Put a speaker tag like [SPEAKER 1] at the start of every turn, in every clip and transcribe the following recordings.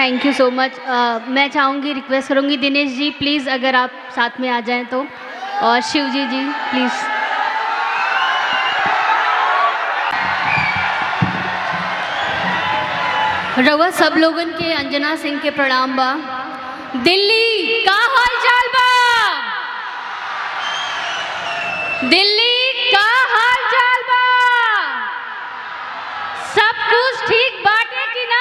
[SPEAKER 1] Thank you so much. मैं चाहूँगी, request करूँगी दिनेश जी प्लीज़ अगर आप साथ में आ जाएं तो, और शिव जी प्लीज़। रवा सब लोगन के अंजना सिंह के प्रणाम बा। दिल्ली का हाल चाल बा? दिल्ली का हाल चाल बा? सब कुछ ठीक बाटे कि ना?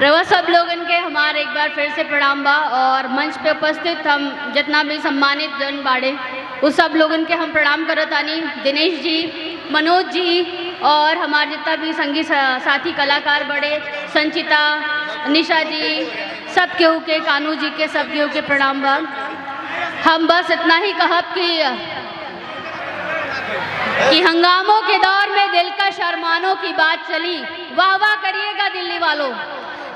[SPEAKER 1] रवा सब लोगन के हमारे एक बार फिर से प्रणाम बा, और मंच पे उपस्थित हम जितना भी सम्मानित जन बाड़े उस सब लोगन के हम प्रणाम करत आनी। दिनेश जी, मनोज जी और हमारे जितना भी संगी साथी कलाकार बड़े, संचिता, निशा जी, सब केहू के, कानू जी के, सब केहू के प्रणाम बा। हम बस इतना ही कहब कि हंगामों के दौर में दिलकश अरमानों की बात चली। वाह वाह करिएगा दिल्ली वालों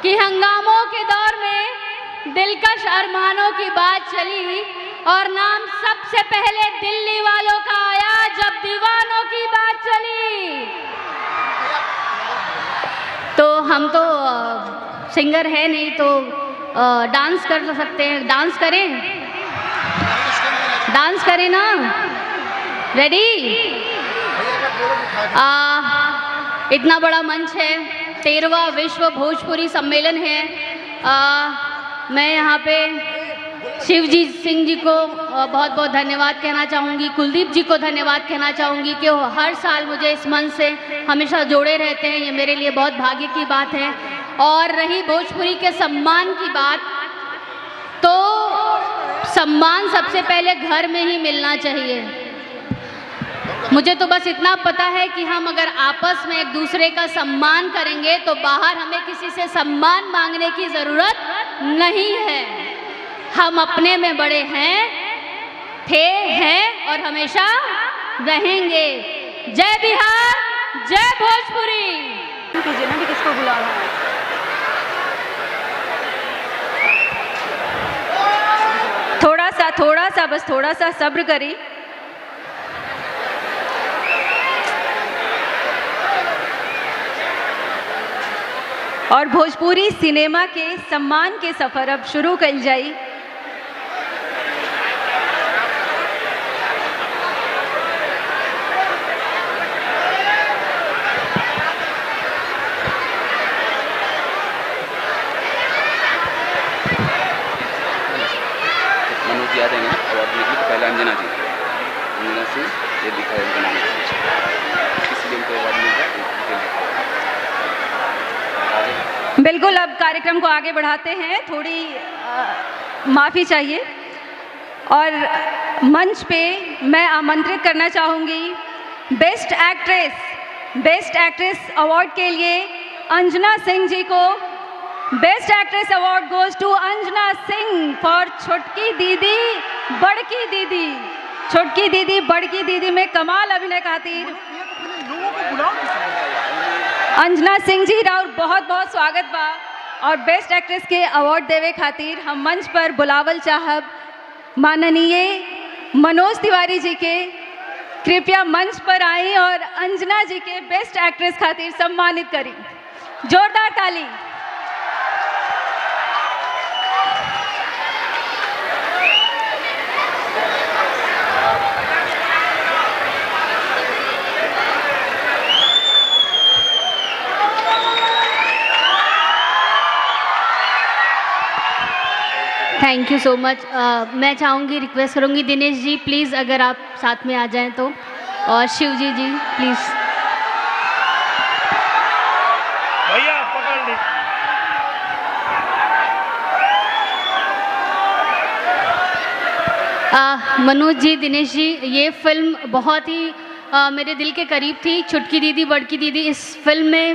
[SPEAKER 1] कि हंगामों के दौर में दिलकश अरमानों की बात चली, और नाम सबसे पहले दिल्ली वालों का आया जब दीवानों की बात चली। तो हम तो सिंगर है नहीं, तो डांस कर सकते हैं। डांस करें ना? रेडी? इतना बड़ा मंच है, 13वां विश्व भोजपुरी सम्मेलन है। मैं यहाँ पे शिवजी सिंह जी को बहुत बहुत धन्यवाद कहना चाहूँगी, कुलदीप जी को धन्यवाद कहना चाहूँगी कि वो हर साल मुझे इस मंच से हमेशा जोड़े रहते हैं। ये मेरे लिए बहुत भाग्य की बात है। और रही भोजपुरी के सम्मान की बात, तो सम्मान सबसे पहले घर में ही मिलना चाहिए। मुझे तो बस इतना पता है कि हम अगर आपस में एक दूसरे का सम्मान करेंगे तो बाहर हमें किसी से सम्मान मांगने की ज़रूरत नहीं है। हम अपने में बड़े हैं और हमेशा रहेंगे। जय बिहार, जय भोजपुरी। कीजिए ना कि किसको बुलाना है। थोड़ा सा सब्र करी। और भोजपुरी सिनेमा के सम्मान के सफ़र अब शुरू कल जाई।
[SPEAKER 2] मनोज जी आ जाएंगे ना अवार्ड देने के लिए, तो पहले अंजना सिंह, ये लिखा है उनका नाम, इसलिए उनको अवार्ड मिल जाए।
[SPEAKER 3] बिल्कुल, अब कार्यक्रम को आगे बढ़ाते हैं। थोड़ी माफ़ी चाहिए। और मंच पे मैं आमंत्रित करना चाहूँगी बेस्ट एक्ट्रेस अवार्ड के लिए अंजना सिंह जी को। Best actress award goes to Anjana Singh for Chhotki Didi बड़की दीदी में कमाल अभिनय खातिर। अंजना सिंह जी राउर बहुत बहुत स्वागत बा। और बेस्ट एक्ट्रेस के अवार्ड देवे खातिर हम मंच पर बुलावल चाहब माननीय मनोज तिवारी जी के। कृपया मंच पर आएं और अंजना जी के बेस्ट एक्ट्रेस खातिर सम्मानित करें। जोरदार ताली।
[SPEAKER 1] Thank you so much. मैं चाहूँगी, रिक्वेस्ट करूँगी दिनेश जी प्लीज़ अगर आप साथ में आ जाएं तो, और शिव जी प्लीज़।
[SPEAKER 4] भैया पकड़ ली।
[SPEAKER 1] मनोज जी, दिनेश जी, ये फिल्म बहुत ही मेरे दिल के करीब थी। छोटकी दीदी बड़की दीदी, इस फिल्म में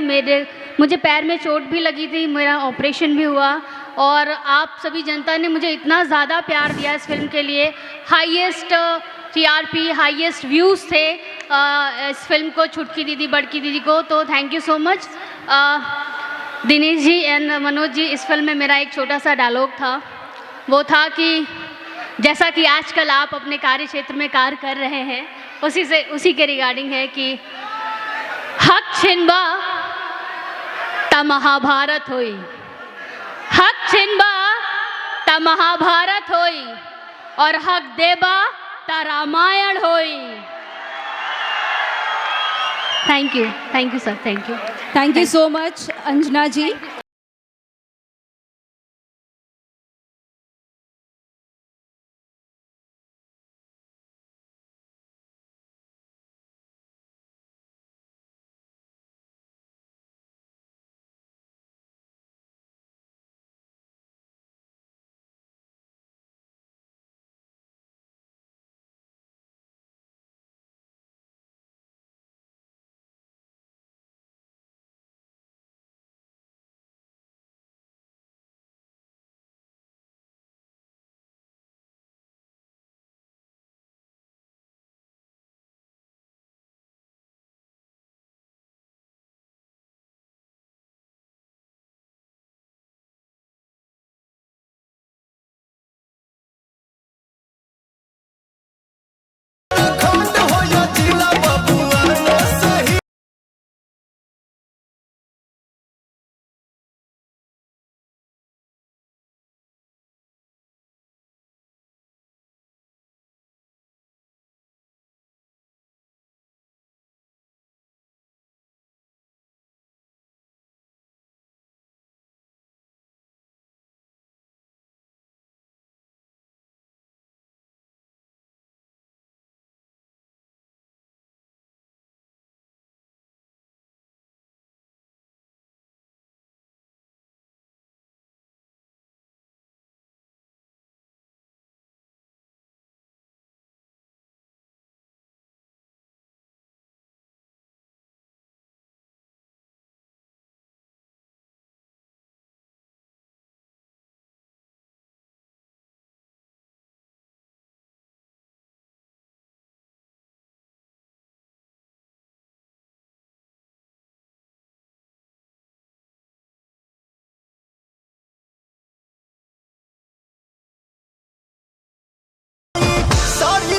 [SPEAKER 1] मुझे पैर में चोट भी लगी थी, मेरा ऑपरेशन भी हुआ, और आप सभी जनता ने मुझे इतना ज़्यादा प्यार दिया इस फिल्म के लिए। हाईएस्ट TRP, हाईएस्ट व्यूज़ थे इस फिल्म को, छोटकी दीदी बड़की दीदी को। तो thank you so much Dinesh ji and Manoj ji. Is film में मेरा एक छोटा सा डायलॉग था, वो था कि जैसा कि आजकल आप अपने कार्य क्षेत्र में कार्य कर रहे हैं, उसी के रिगार्डिंग है कि हक छिनबा त त महाभारत होई, हक छिनबा त महाभारत होई और हक देबा त रामायण होई। Thank you sir,
[SPEAKER 3] thank you so much Anjana जी।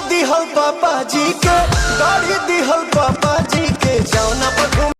[SPEAKER 5] दिहल पापा जी के, गाड़ी दिहल पापा जी के, जौना पर घूम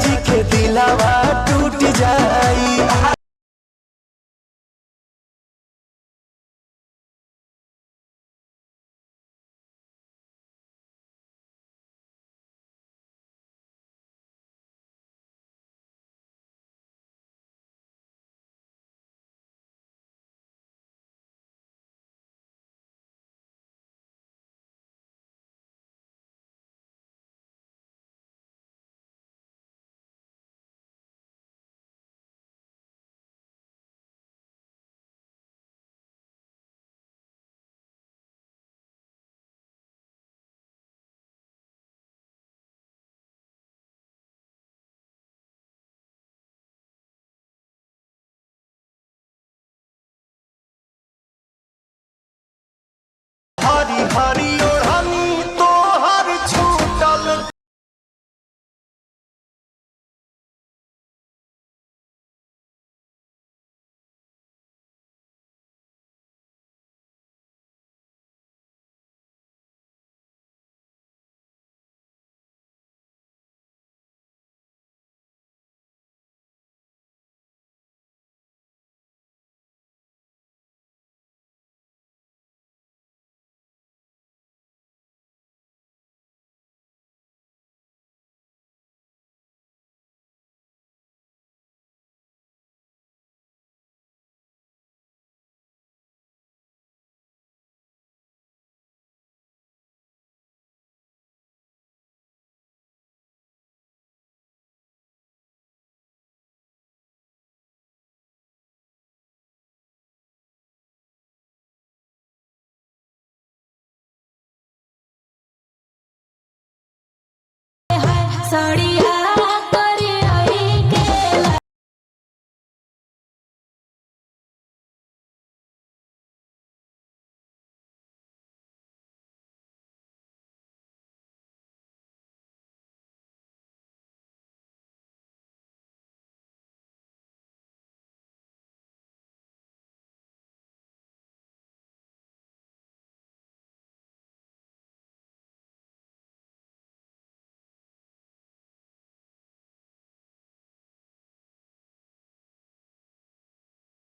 [SPEAKER 5] जी के दिलावा टूट जाई।